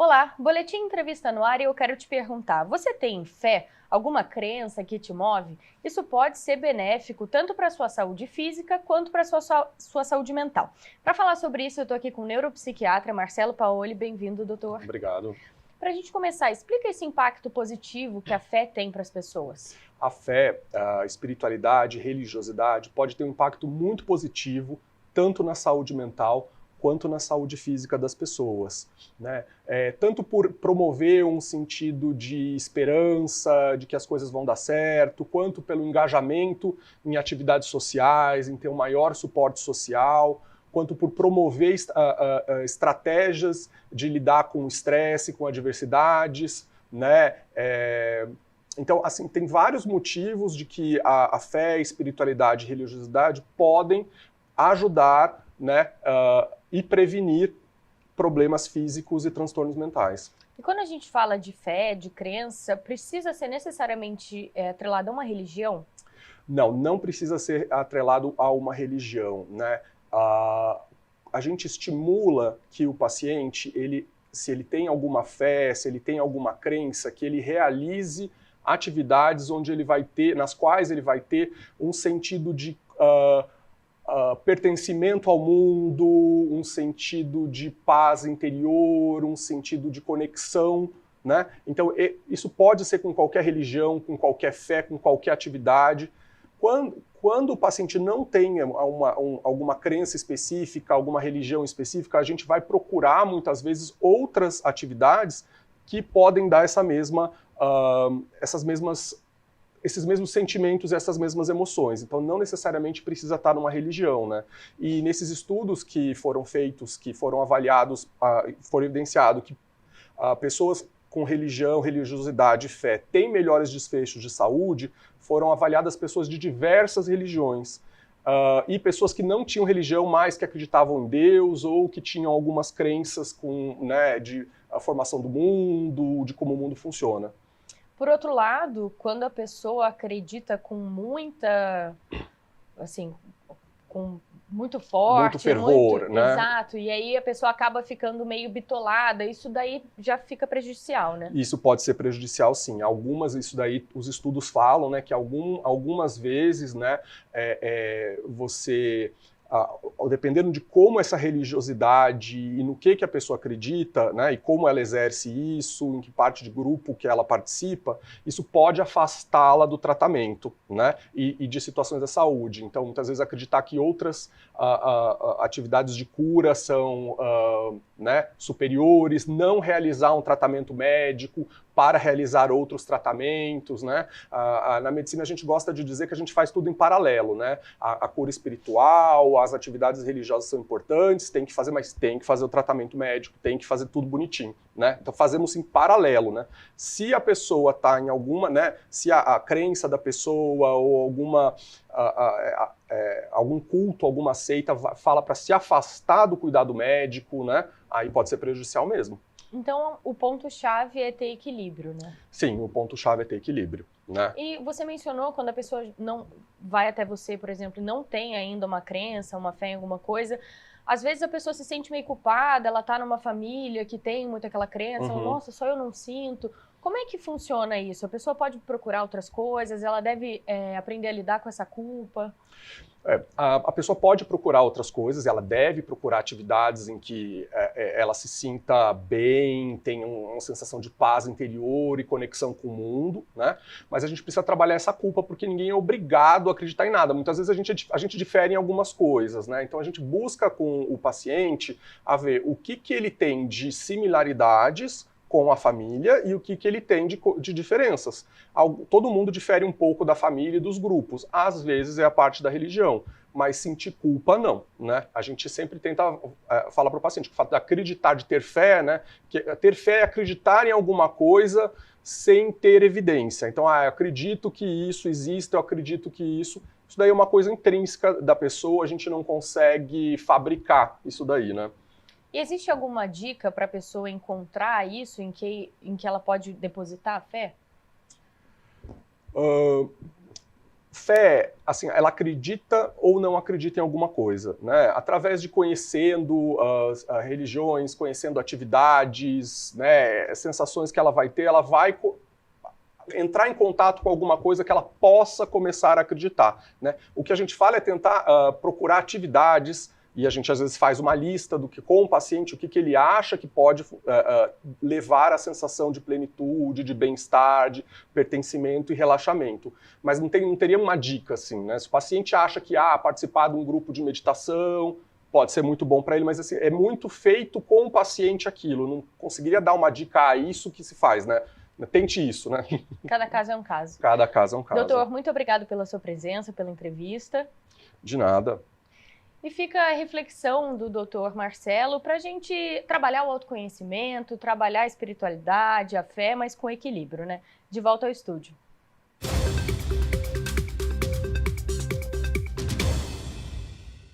Olá, Boletim Entrevista no ar e eu quero te perguntar, você tem fé? Alguma crença que te move? Isso pode ser benéfico tanto para a sua saúde física quanto para a sua saúde mental. Para falar sobre isso, eu estou aqui com o neuropsiquiatra Marcelo Paoli. Bem-vindo, doutor. Obrigado. Para a gente começar, explica esse impacto positivo que a fé tem para as pessoas. A fé, a espiritualidade, religiosidade pode ter um impacto muito positivo tanto na saúde mental quanto na saúde física das pessoas, né? Tanto por promover um sentido de esperança, de que as coisas vão dar certo, quanto pelo engajamento em atividades sociais, em ter um maior suporte social, quanto por promover estratégias de lidar com o estresse, com adversidades, né? Então, assim, tem vários motivos de que a fé, espiritualidade e religiosidade podem ajudar, né, e prevenir problemas físicos e transtornos mentais. E quando a gente fala de fé, de crença, precisa ser necessariamente atrelado a uma religião? Não, não precisa ser atrelado a uma religião, né? A gente estimula que o paciente, se ele tem alguma fé, se ele tem alguma crença, que ele realize atividades nas quais ele vai ter um sentido de pertencimento ao mundo, um sentido de paz interior, um sentido de conexão, né? Então, isso pode ser com qualquer religião, com qualquer fé, com qualquer atividade. Quando o paciente não tem alguma crença específica, alguma religião específica, a gente vai procurar, muitas vezes, outras atividades que podem dar esses mesmos sentimentos, essas mesmas emoções. Então, não necessariamente precisa estar numa religião, né? E nesses estudos que foram feitos, que foram avaliados, foram evidenciado que pessoas com religião, religiosidade e fé têm melhores desfechos de saúde, foram avaliadas pessoas de diversas religiões. E pessoas que não tinham religião, mas que acreditavam em Deus, ou que tinham algumas crenças de a formação do mundo, de como o mundo funciona. Por outro lado, quando a pessoa acredita com muita, assim, com muito forte, muito fervor, né? Exato, e aí a pessoa acaba ficando meio bitolada, isso daí já fica prejudicial, né? Isso pode ser prejudicial, sim. Isso daí, os estudos falam, né, que algumas vezes, né, você, dependendo de como essa religiosidade e no que a pessoa acredita, né, e como ela exerce isso, em que parte de grupo que ela participa, isso pode afastá-la do tratamento, né, e de situações da saúde. Então, muitas vezes acreditar que outras atividades de cura são né, superiores, não realizar um tratamento médico para realizar outros tratamentos, né? Na medicina a gente gosta de dizer que a gente faz tudo em paralelo, né? A cura espiritual, as atividades religiosas são importantes, tem que fazer, mas tem que fazer o tratamento médico, tem que fazer tudo bonitinho, né? Então fazemos em paralelo, né? Se a pessoa está em alguma, né? Se a crença da pessoa ou algum culto, alguma seita fala para se afastar do cuidado médico, né? Aí pode ser prejudicial mesmo. Então, o ponto-chave é ter equilíbrio, né? Sim, o ponto-chave é ter equilíbrio, né? E você mencionou quando a pessoa não vai até você, por exemplo, e não tem ainda uma crença, uma fé em alguma coisa, às vezes a pessoa se sente meio culpada, ela tá numa família que tem muito aquela crença, nossa, só eu não sinto. Como é que funciona isso? A pessoa pode procurar outras coisas, ela deve aprender a lidar com essa culpa? A pessoa pode procurar outras coisas, ela deve procurar atividades em que ela se sinta bem, tenha uma sensação de paz interior e conexão com o mundo, né? Mas a gente precisa trabalhar essa culpa porque ninguém é obrigado a acreditar em nada. Muitas vezes a gente difere em algumas coisas, né? Então a gente busca com o paciente a ver o que ele tem de similaridades com a família e o que ele tem de diferenças. Todo mundo difere um pouco da família e dos grupos. Às vezes é a parte da religião, mas sentir culpa não, né? A gente sempre tenta falar para o paciente que o fato de acreditar, de ter fé, né? Que ter fé é acreditar em alguma coisa sem ter evidência. Então, eu acredito que isso existe, eu acredito que isso daí é uma coisa intrínseca da pessoa, a gente não consegue fabricar isso daí, né? E existe alguma dica para a pessoa encontrar isso em que ela pode depositar a fé? Fé, assim, ela acredita ou não acredita em alguma coisa, né? Através de conhecendo as religiões, conhecendo atividades, né, sensações que ela vai ter, ela vai entrar em contato com alguma coisa que ela possa começar a acreditar, né? O que a gente fala é tentar procurar atividades, e a gente às vezes faz uma lista do que com o paciente, o que ele acha que pode levar à sensação de plenitude, de bem-estar, de pertencimento e relaxamento. Mas não teria uma dica assim, né? Se o paciente acha que participar de um grupo de meditação pode ser muito bom para ele, mas assim, é muito feito com o paciente aquilo. Não conseguiria dar uma dica isso que se faz, né? Tente isso, né? Cada caso é um caso. Cada caso é um caso. Doutor, muito obrigado pela sua presença, pela entrevista. De nada. E fica a reflexão do Dr. Marcelo para a gente trabalhar o autoconhecimento, trabalhar a espiritualidade, a fé, mas com equilíbrio, né? De volta ao estúdio.